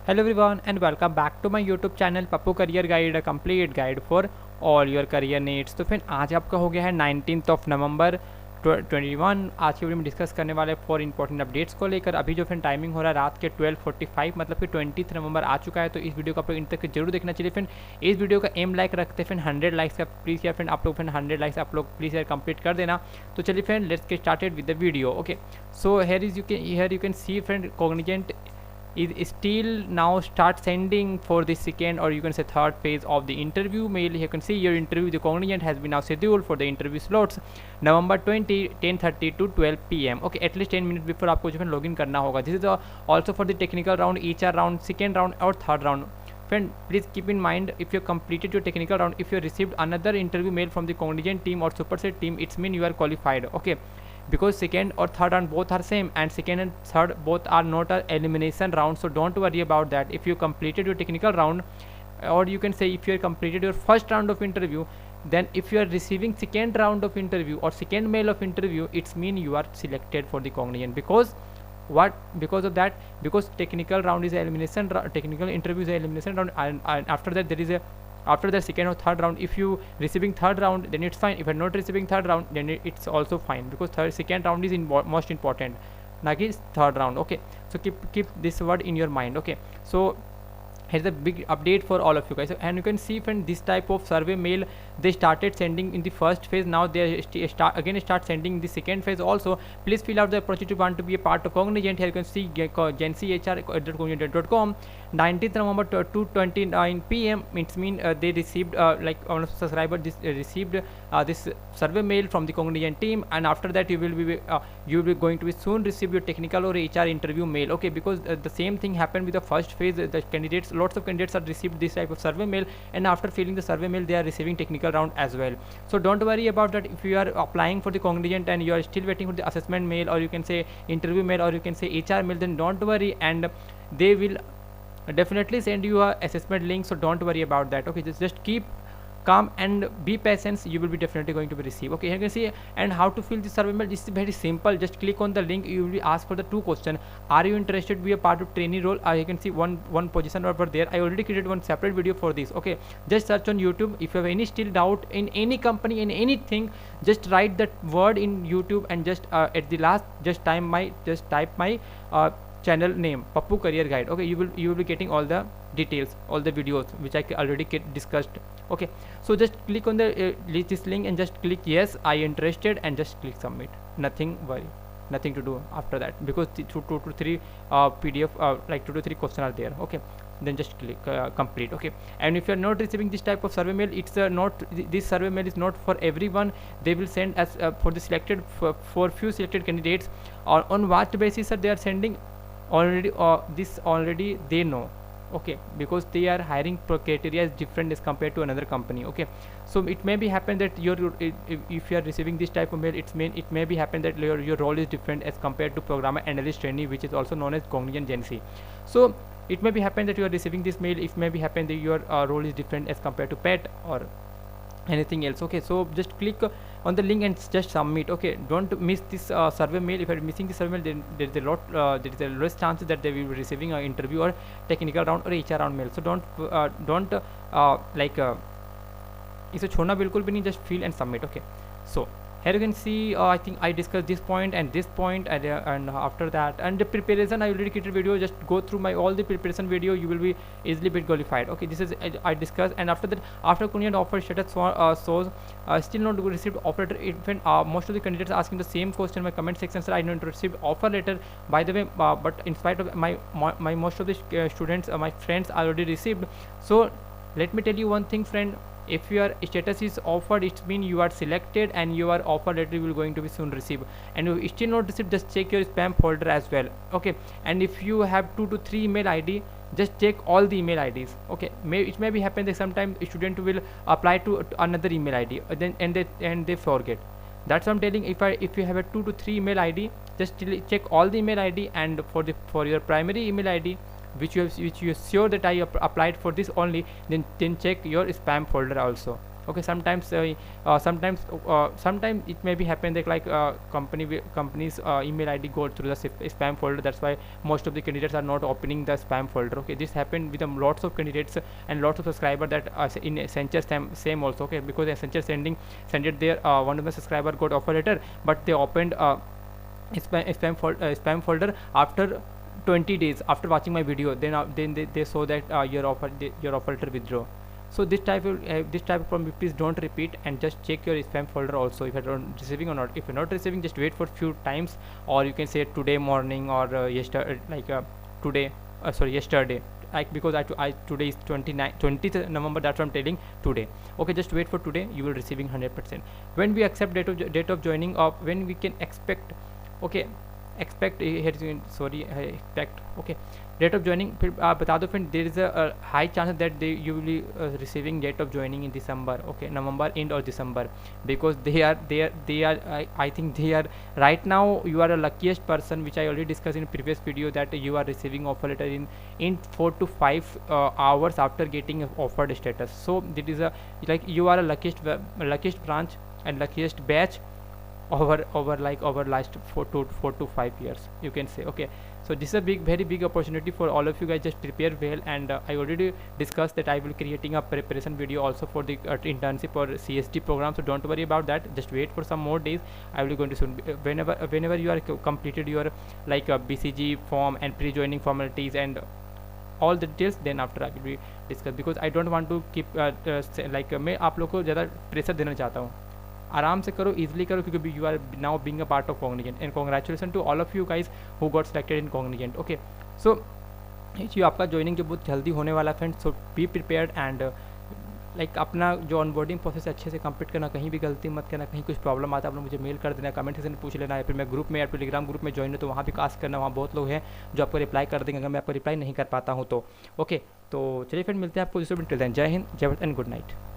Hello everyone and welcome back to my YouTube channel Pappu career guide, a complete guide for all your career needs. तो फिर आज आपका हो गया है 19 नवंबर 21। आज की वीडियो में डिस्कस करने वाले 4 इंपॉर्टेंट अपडेट्स को लेकर। अभी जो फिर टाइमिंग हो रहा है रात के 12:45, मतलब कि 20 नवंबर आ चुका है। तो इस वीडियो को आप लोग इन तक जरूर देखना चाहिए। फिर इस वीडियो का एम लाइक रखते फिर 100 लाइक्स का प्लीज़ यार फ्रेंड, आप लोग फिर 100 लाइक्स आप लोग प्लीज़ यार कंप्लीट कर देना। तो चलिए friend, let's get started with the video. Okay, so here you can see friend, Cognizant is still now start sending for the second, or you can say third phase of the interview mail. You can see your interview with the Cognizant has been now scheduled for the interview slots November 20 10:30 to 12 p.m. okay, at least 10 minutes before आपको जो है login करना होगा. This is also for the technical round, HR round, second round और third round. Friend, please keep in mind, if you completed your technical round, if you received another interview mail from the Cognizant team or Superset team, it's mean you are qualified. Okay, because second or third round both are same, and second and third both are not a elimination round, so don't worry about that. If you completed your technical round, or you can say if you have completed your first round of interview, then if you are receiving second round of interview or second mail of interview, it's mean you are selected for the Cognizant. Because what? Because of that, because technical round is a elimination technical interview is a elimination round, and after that there is a, after the second or third round, if you receiving third round, then it's fine. If you're not receiving third round, then it's also fine, because second round is most important, not third round. Okay, so keep this word in your mind. Okay, so here's a big update for all of you guys. And you can see from this type of survey mail, they started sending in the first phase. Now they start sending the second phase also. Please fill out the opportunity to want to be a part of Cognizant. Here you can see genchr@cognizant.com 19th November 2:29 p.m. It means they received like one of subscribers received this survey mail from the Cognizant team, and after that you will be going to be soon receive your technical or HR interview mail. Okay, because the same thing happened with the first phase. The candidates, lots of candidates are received this type of survey mail, and after filling the survey mail they are receiving technical round as well. So don't worry about that. If you are applying for the Cognizant and you are still waiting for the assessment mail, or you can say interview mail, or you can say HR mail, then don't worry, and they will definitely send you a assessment link. So don't worry about that. Okay, just keep calm and be patient. You will be definitely going to be received. Okay, here you can see, and how to fill the survey mail. This is very simple. Just click on the link. You will be asked for the 2 questions. Are you interested to be a part of trainee role? You can see one position over there. I already created one separate video for this. Okay, just search on YouTube. If you have any still doubt in any company, in anything, just write that word in YouTube, and just at the last just type my channel name, Pappu Career Guide. Okay, you will be getting all the details, all the videos which I already discussed. Okay, so just click on the this link and just click yes, I interested, and just click submit. Nothing to do after that, because 2 to 3 PDF like 2 to 3 questions are there. Okay, then just click complete. Okay, and if you are not receiving this type of survey mail, it's not, this survey mail is not for everyone. They will send as for the selected, for few selected candidates. On what basis they are sending? Already they know. Okay, because they are hiring criteria is different as compared to another company. Okay, so it may be happen that if you are receiving this type of mail, it may be happen that your role is different as compared to programmer analyst trainee, which is also known as Cognizant GenC. So it may be happen that you are receiving this mail, it may be happen that your role is different as compared to PET or anything else. Okay, so just click on the link and just submit. Okay, don't miss this survey mail. If you are missing the survey mail, then there is a less chances that they will be receiving an interview or technical round or HR round mail. So don't इसे छोड़ना बिल्कुल भी नहीं, just fill and submit. Okay, so here you can see I think I discussed this point and this point, and after that, and the preparation I already created video. Just go through my all the preparation video, you will be easily be qualified. Okay, this is I discussed. And after that, after Cognizant offer status shows still not received offer letter. Even most of the candidates are asking the same question in my comment section, sir, I not received offer letter, by the way, but in spite of my most of the students, my friends already received. So let me tell you one thing, friend. If your status is offered, it means you are selected, and your offer letter will going to be soon received. And if you still not received, just check your spam folder as well. Okay, and if you have 2 to 3 email ID, just check all the email IDs. Okay, it may be happen that sometimes a student will apply to another email ID, then and they forget. That's what I'm telling. If you have a 2 to 3 email ID, just check all the email ID, and for your primary email ID, which you are sure that I applied for this only, then check your spam folder also. Okay, sometimes it may be happen that like company's email ID go through the spam folder. That's why most of the candidates are not opening the spam folder. Okay, this happened with lots of candidates and lots of subscribers that in Accenture same also. Okay, because Accenture sent it there, one of the subscriber got offer letter, but they opened spam folder after 20 days after watching my video. Then they saw that your offer letter withdraw. So this type of problem, please don't repeat, and just check your spam folder also if you're not receiving or not. If you're not receiving, just wait for few times, or you can say today morning or yesterday, yesterday, like, because I today is 20th November, that's what I'm telling, today. Okay, just wait for today, you will receiving 100%. When we accept date of joining, of when we can expect, okay, expect okay, date of joining, बता दो friend, there is a high chance that you will be receiving date of joining in December, okay, November end or December, because they are I think they are right now. You are the luckiest person, which I already discussed in previous video, that you are receiving offer letter in 4 to 5 hours after getting offered status. So it is a, like, you are a luckiest branch and luckiest batch over last 4 to 5 years, you can say. Okay, so this is a very big opportunity for all of you guys. Just prepare well, and I already discussed that I will creating a preparation video also for the internship or CST program, so don't worry about that. Just wait for some more days. I will be going to soon, whenever you are completed your BCG form and pre-joining formalities and all the details, then after I will be discuss, because I don't want to keep मैं आप लोग को ज़्यादा pressure देना चाहता हूँ. आराम से करो, इजीली करो, क्योंकि you are now being a part of Cognizant, and congratulation to all of you guys who got selected in Cognizant. Okay, so ये आपका ज्वाइनिंग जो बहुत जल्दी होने वाला है friends. So be prepared and like अपना जो ऑनबोर्डिंग प्रोसेस अच्छे से कंप्लीट करना, कहीं भी गलती मत करना. कहीं कुछ प्रॉब्लम आता है आप लोग मुझे मेल कर देना, कमेंट सेक्शन में पूछ लेना, या फिर मैं ग्रुप में या टेलीग्राम ग्रुप में ज्वाइन है तो वहाँ भी कास्ट करना. वहाँ बहुत लोग हैं जो आपको रिप्लाई कर देंगे अगर मैं आपको रिप्लाई नहीं कर पाता हूँ तो. ओके, तो चलिए फिर मिलते हैं आपको दूसरे दिन. जय हिंद, जय भारत एंड गुड नाइट.